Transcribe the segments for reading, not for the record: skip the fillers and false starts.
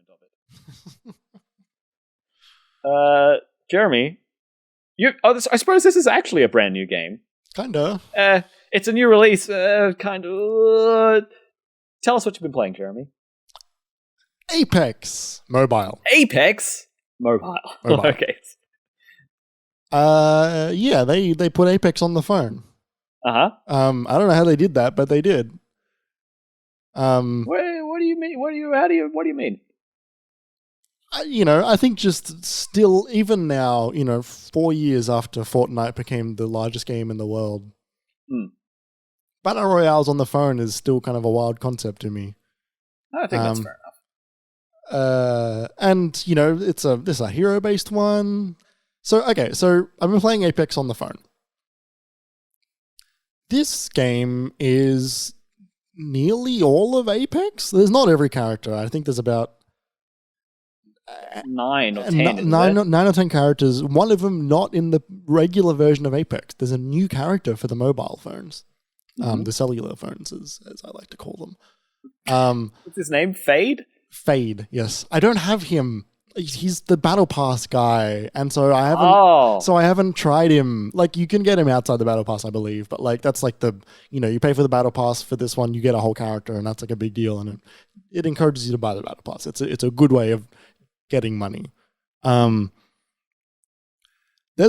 of it. Jeremy, I suppose this is actually a brand new game. Kinda. It's a new release. Kind of. Tell us what you've been playing, Jeremy. Apex Mobile. Apex Mobile. Okay. Yeah, they put Apex on the phone. I don't know how they did that, but they did. What do you mean? What do you mean? I think just still, even now, 4 years after Fortnite became the largest game in the world, Battle Royales on the phone is still kind of a wild concept to me. I think that's fair enough. And, this is a hero-based one. So I've been playing Apex on the phone. This game is nearly all of Apex. There's not every character. I think there's about 9 or 10. 9 or 10 characters. One of them not in the regular version of Apex. There's a new character for the mobile phones. The cellular phones, as I like to call them. What's his name? Fade? Fade, yes. I don't have him. He's the Battle Pass guy, and so I haven't tried him. Like, you can get him outside the Battle Pass, I believe, but like that's like you pay for the Battle Pass for this one, you get a whole character, and that's like a big deal, and it encourages you to buy the Battle Pass. It's a good way of getting money. There's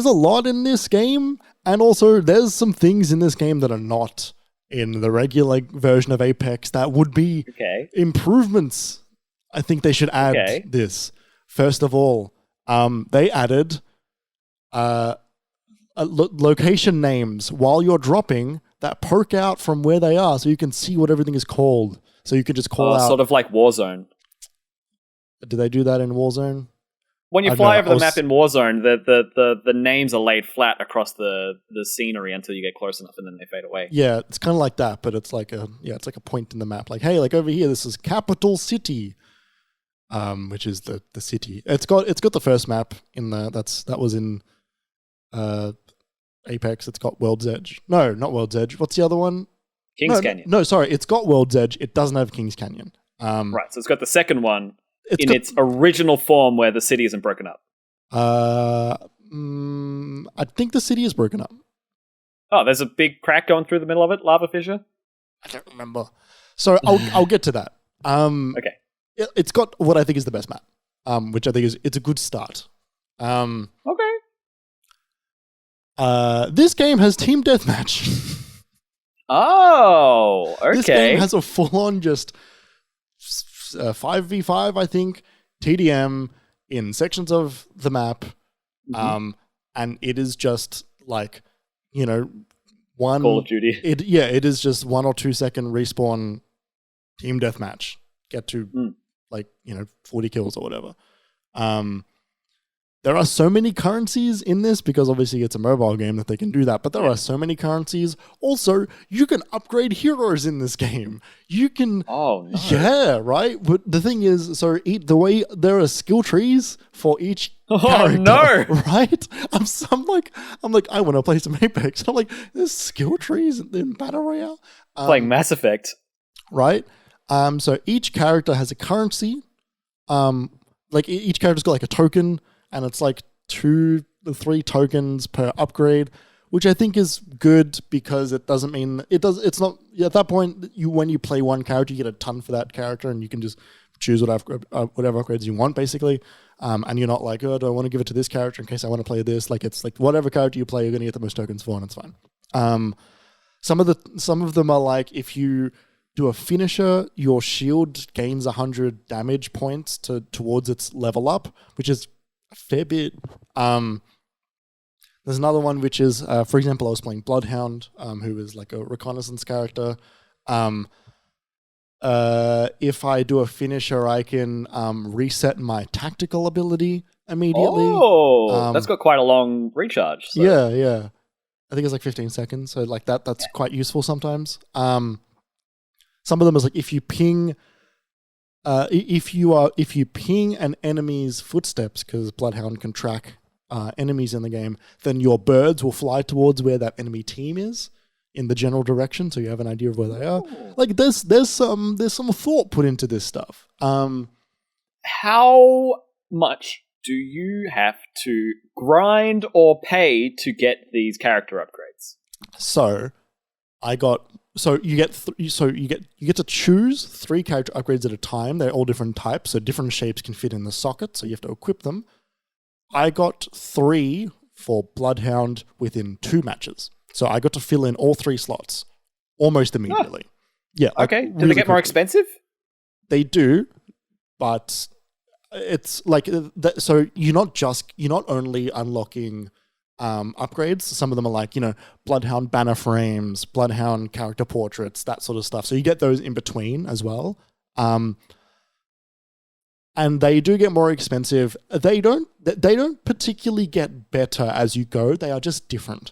a lot in this game, and also there's some things in this game that are not in the regular version of Apex that would be improvements. I think they should add this. First of all, they added location names while you're dropping that poke out from where they are, so you can see what everything is called. So you can just call out. Sort of like Warzone. Do they do that in Warzone? When you fly over the map in Warzone, the names are laid flat across the scenery until you get close enough, and then they fade away. Yeah, it's kind of like that, but it's like a point in the map. Like, hey, like over here, this is Capital City. Which is the city. It's got the first map in that was in Apex. It's got World's Edge. No, not World's Edge. What's the other one? Kings Canyon. No, sorry. It's got World's Edge. It doesn't have Kings Canyon. Right. So it's got the second one its original form where the city isn't broken up. I think the city is broken up. Oh, there's a big crack going through the middle of it. Lava fissure. I don't remember. So I'll get to that. Okay. It's got what I think is the best map, which I think it's a good start. Okay. This game has team deathmatch. Oh, okay. This game has a full-on just 5v5, I think, TDM in sections of the map, and it is just like, one Call of Duty. It is just 1 or 2 second respawn team deathmatch. Get to 40 kills or whatever. There are so many currencies in this because obviously it's a mobile game that they can do that, but there are so many currencies. Also, you can upgrade heroes in this game. You can... Oh, no. Yeah, right? But the thing is, the way there are skill trees for each character, no! Right? I'm like, I want to play some Apex. I'm like, there's skill trees in Battle Royale? Playing Mass Effect. Right? So each character has a currency. Each character's got like a token, and it's like 2 to 3 tokens per upgrade, which I think is good because it doesn't mean it's not at that point when you play one character, you get a ton for that character, and you can just choose whatever upgrades you want, basically. And you're not like, oh, do I want to give it to this character in case I want to play this? Like, it's like whatever character you play, you're going to get the most tokens for, and it's fine. Some of them are like, if you do a finisher, your shield gains 100 damage points towards its level up, which is a fair bit. There's another one which is, for example, I was playing Bloodhound, who is like a reconnaissance character. If I do a finisher, I can reset my tactical ability immediately. Oh, that's got quite a long recharge. So. Yeah. I think it's like 15 seconds. So like that's quite useful sometimes. Some of them is like if you ping an enemy's footsteps, because Bloodhound can track enemies in the game, then your birds will fly towards where that enemy team is in the general direction, so you have an idea of where they are. Like there's some thought put into this stuff. how much do you have to grind or pay to get these character upgrades? So you get to choose 3 character upgrades at a time. They're all different types, so different shapes can fit in the socket, so you have to equip them. I got 3 for Bloodhound within 2 matches. So I got to fill in all 3 slots almost immediately. Oh. Yeah. Okay. Do they get more expensive? They do, but it's like so you're not only unlocking upgrades. Some of them are like, Bloodhound banner frames, Bloodhound character portraits, that sort of stuff. So you get those in between as well. And they do get more expensive. They don't particularly get better as you go. They are just different,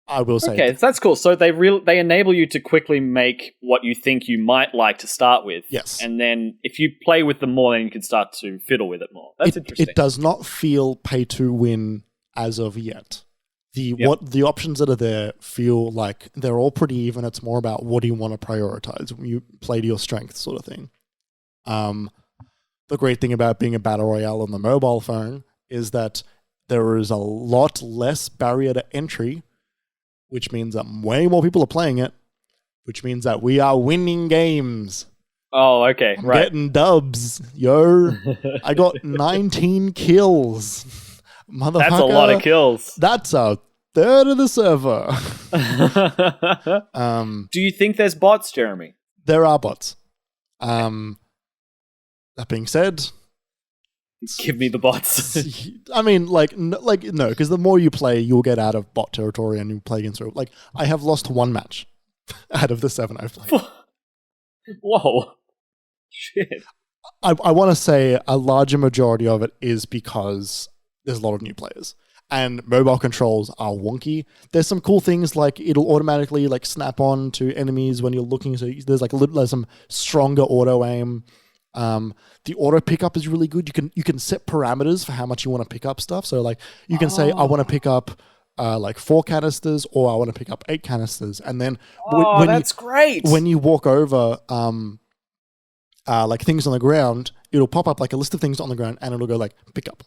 I will say. Okay, that's cool. So they enable you to quickly make what you think you might like to start with. Yes. And then if you play with them more, then you can start to fiddle with it more. That's interesting. It does not feel pay to win as of yet. The options that are there feel like they're all pretty even. It's more about what do you want to prioritize when you play to your strengths, sort of thing. The great thing about being a battle royale on the mobile phone is that there is a lot less barrier to entry, which means that way more people are playing it, which means that we are winning games. Oh, okay, I'm right. getting dubs, yo. I got 19 kills. Motherfucker. That's a lot of kills. That's a third of the server. Do you think there's bots, Jeremy? There are bots. That being said, give me the bots. I mean, no, because the more you play, you'll get out of bot territory and you play against. Like, I have lost 1 match out of the 7 I've played. Whoa, shit! I want to say a larger majority of it is because there's a lot of new players and mobile controls are wonky. There's some cool things like it'll automatically like snap on to enemies when you're looking. So there's some stronger auto aim. The auto pickup is really good. You can set parameters for how much you want to pick up stuff. So like you can say I want to pick up like 4 canisters or I want to pick up 8 canisters, and then that's great. When you walk over like things on the ground, it'll pop up like a list of things on the ground and it'll go like pick up.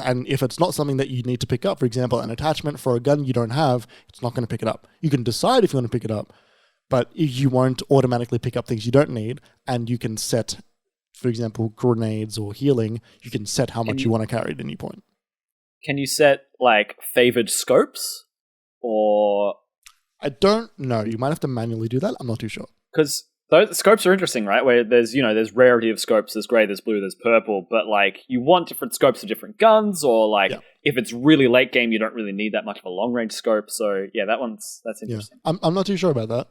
And if it's not something that you need to pick up, for example, an attachment for a gun you don't have, it's not going to pick it up. You can decide if you want to pick it up, but you won't automatically pick up things you don't need, and you can set, for example, grenades or healing, you can set how much you want to carry at any point. Can you set like favored scopes? Or I don't know. You might have to manually do that. I'm not too sure. Because those scopes are interesting, right? Where there's rarity of scopes, there's grey, there's blue, there's purple, but like you want different scopes for different guns, or like if it's really late game, you don't really need that much of a long range scope. So yeah, that's interesting. Yeah. I'm not too sure about that.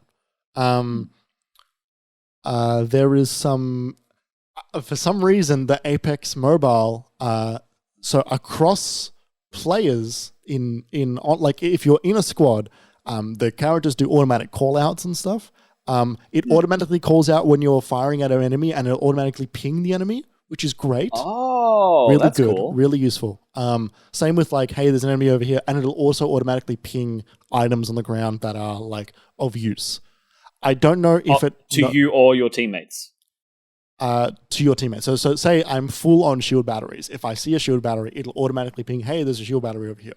There is some, for some reason, the Apex Mobile, so across players like if you're in a squad, the characters do automatic call outs and stuff. It automatically calls out when you're firing at an enemy and it'll automatically ping the enemy, which is great. Oh, really that's good, cool. Really useful. Same with like, hey, there's an enemy over here, and it'll also automatically ping items on the ground that are like of use. I don't know if you or your teammates. To your teammates. So say I'm full on shield batteries. If I see a shield battery, it'll automatically ping, hey, there's a shield battery over here.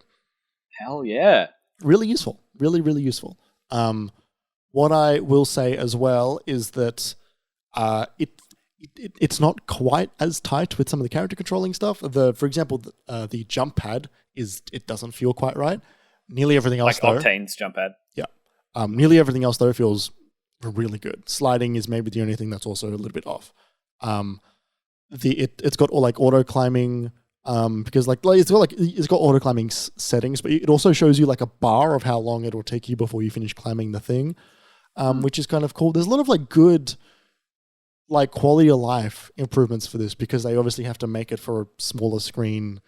Hell yeah. Really useful. Really, really useful. What I will say as well is that it's not quite as tight with some of the character controlling stuff. For example, the jump pad it doesn't feel quite right. Nearly everything else, like Octane's jump pad. Yeah. Nearly everything else though feels really good. Sliding is maybe the only thing that's also a little bit off. It's got all like auto climbing. Because it's got auto climbing settings, but it also shows you like a bar of how long it will take you before you finish climbing the thing, which is kind of cool. There's a lot of like good, like quality of life improvements for this because they obviously have to make it for a smaller screen,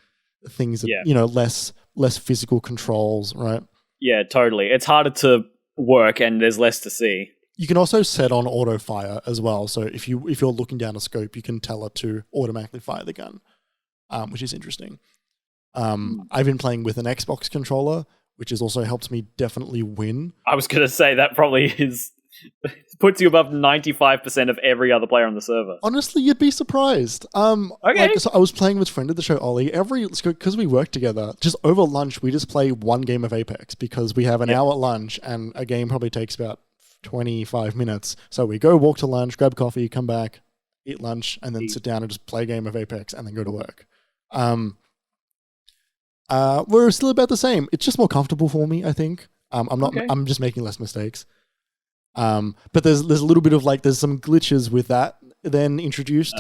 things that less physical controls, right? Yeah, totally. It's harder to work and there's less to see. You can also set on auto fire as well. So if you're looking down a scope, you can tell it to automatically fire the gun. Which is interesting. I've been playing with an Xbox controller, which has also helped me definitely win. I was going to say that probably is Puts you above 95% of every other player on the server. Honestly, you'd be surprised. Okay. So I was playing with friend of the show, Ollie. Because we work together, just over lunch, we just play one game of Apex because we have an hour at lunch and a game probably takes about 25 minutes. So we go walk to lunch, grab coffee, come back, eat lunch, and then sit down and just play a game of Apex and then go to work. We're still about the same. It's just more comfortable for me, I think. I'm just making less mistakes. But there's a little bit of there's some glitches with that then introduced.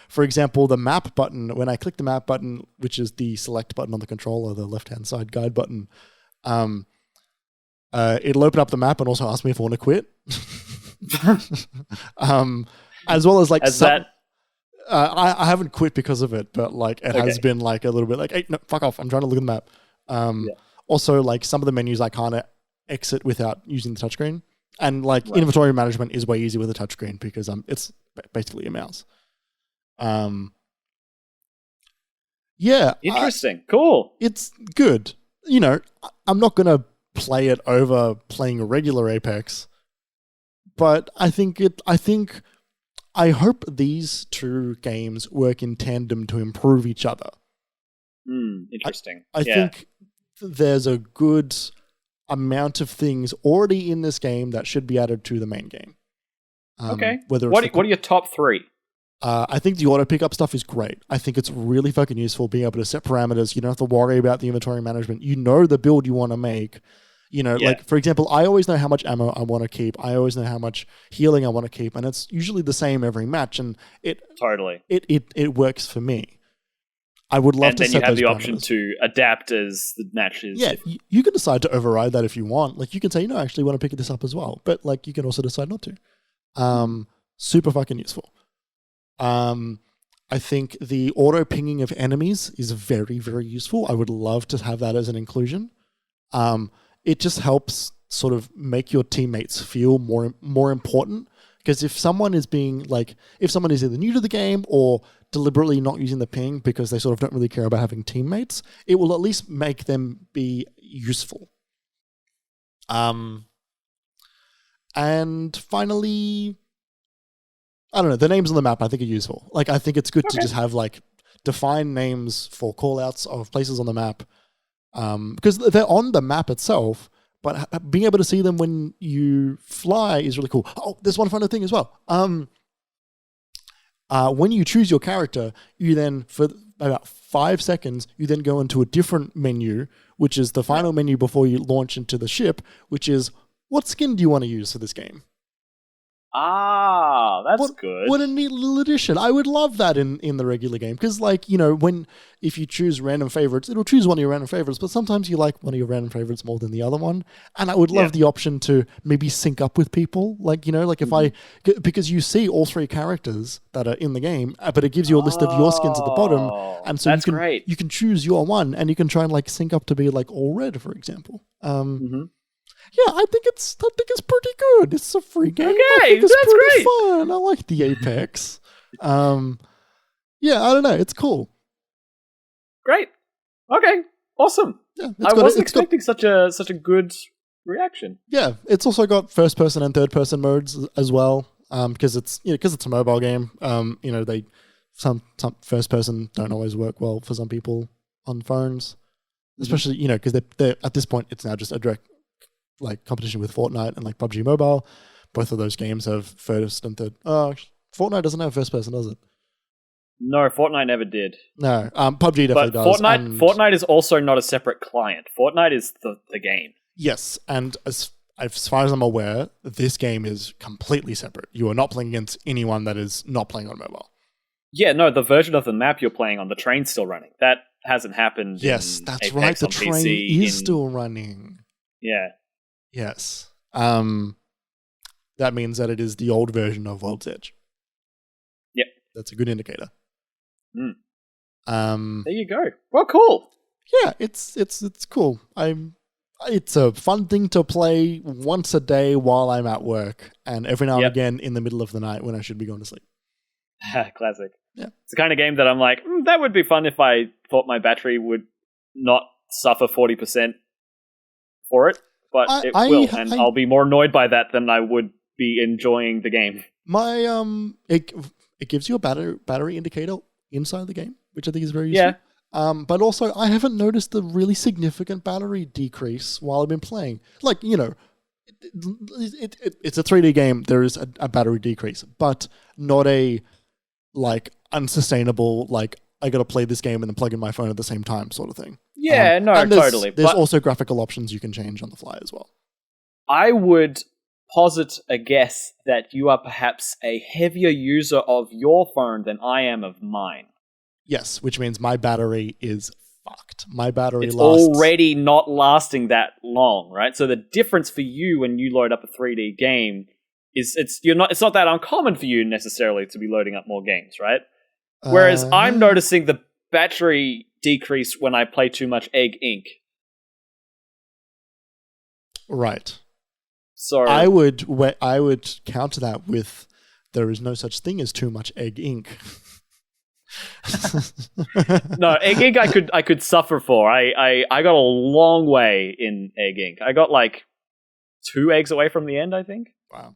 For example, the map button, when I click the map button, which is the select button on the controller, the left-hand side guide button, it'll open up the map and also ask me if I want to quit. As well as I haven't quit because of it, but it has been a little bit hey, no, fuck off, I'm trying to look at the map. Also, some of the menus I can't exit without using the touchscreen. And inventory management is way easier with a touchscreen because it's basically a mouse. Interesting. Cool. It's good. I'm not gonna play it over playing a regular Apex, but I hope these two games work in tandem to improve each other. Interesting. I think there's a good amount of things already in this game that should be added to the main game. What are your top three? I think the auto pickup stuff is great. I think it's really fucking useful being able to set parameters. You don't have to worry about the inventory management. You know the build you want to make. For example, I always know how much ammo I want to keep. I always know how much healing I want to keep, and it's usually the same every match. And it works for me. I would love to set those parameters. And then you have the option to adapt as the matches. Yeah, you can decide to override that if you want. You can say, no, I actually want to pick this up as well. But you can also decide not to. Super fucking useful. I think the auto pinging of enemies is very, very useful. I would love to have that as an inclusion. It just helps sort of make your teammates feel more important. Because if someone is if someone is either new to the game or deliberately not using the ping because they sort of don't really care about having teammates, it will at least make them be useful. And finally, I don't know, the names on the map I think are useful. I think it's good to just have defined names for callouts of places on the map. Because they're on the map itself, but being able to see them when you fly is really cool. Oh, there's one final thing as well. When you choose your character, you then, for about 5 seconds, you then go into a different menu, which is the final menu before you launch into the ship, which is, what skin do you want to use for this game? That's good. What a neat little addition. I would love that in the regular game. Because, if you choose random favorites, it'll choose one of your random favorites, but sometimes you like one of your random favorites more than the other one. And I would love the option to maybe sync up with people. Because you see all three characters that are in the game, but it gives you a list of your skins at the bottom. And so you can choose your one and you can try and sync up to be all red, for example. Yeah, I think it's pretty good. It's a free game. Okay, I think that's pretty great. Fun. I like the Apex. Yeah, I don't know. It's cool. Great. Okay. Awesome. Yeah, I wasn't expecting such a good reaction. Yeah, it's also got first person and third person modes as well. Because it's a mobile game. Some first person don't always work well for some people on phones, especially because they're at this point it's now just a direct competition with Fortnite and PUBG Mobile. Both of those games have first and third. Fortnite doesn't have first person, does it? No, Fortnite never did. No, PUBG definitely does. Fortnite is also not a separate client. Fortnite is the game. Yes, and as far as I'm aware, this game is completely separate. You are not playing against anyone that is not playing on mobile. Yeah, no, the version of the map you're playing on, the train's still running. That hasn't happened. Yes, that's Apex right. The train PC is still running. Yeah. Yes. That means that it is the old version of World's Edge. Yep. That's a good indicator. There you go. Well, cool. Yeah, it's cool. It's a fun thing to play once a day while I'm at work, and every now and again in the middle of the night when I should be going to sleep. Classic. Yeah. It's the kind of game that I'm like, that would be fun if I thought my battery would not suffer 40% for it. But it will, and I'll be more annoyed by that than I would be enjoying the game. My it gives you a battery indicator inside the game, which I think is very useful. Yeah. But also, I haven't noticed a really significant battery decrease while I've been playing. Like, you know, it's a 3D game. There is a battery decrease, but not a like unsustainable, like I got to play this game and then plug in my phone at the same time sort of thing. Yeah, no, and totally. There's also graphical options you can change on the fly as well. I would posit a guess that you are perhaps a heavier user of your phone than I am of mine. Yes, which means my battery is fucked. My battery it's lasts... already not lasting that long, right? So the difference for you when you load up a 3D game is it's not that uncommon for you necessarily to be loading up more games, right? Whereas I'm noticing the battery decrease when I play too much Egg Inc. Right. So I would counter that with there is no such thing as too much Egg Inc. No, Egg Inc. I could suffer for. I got a long way in Egg Inc. I got like 2 eggs away from the end, I think. Wow.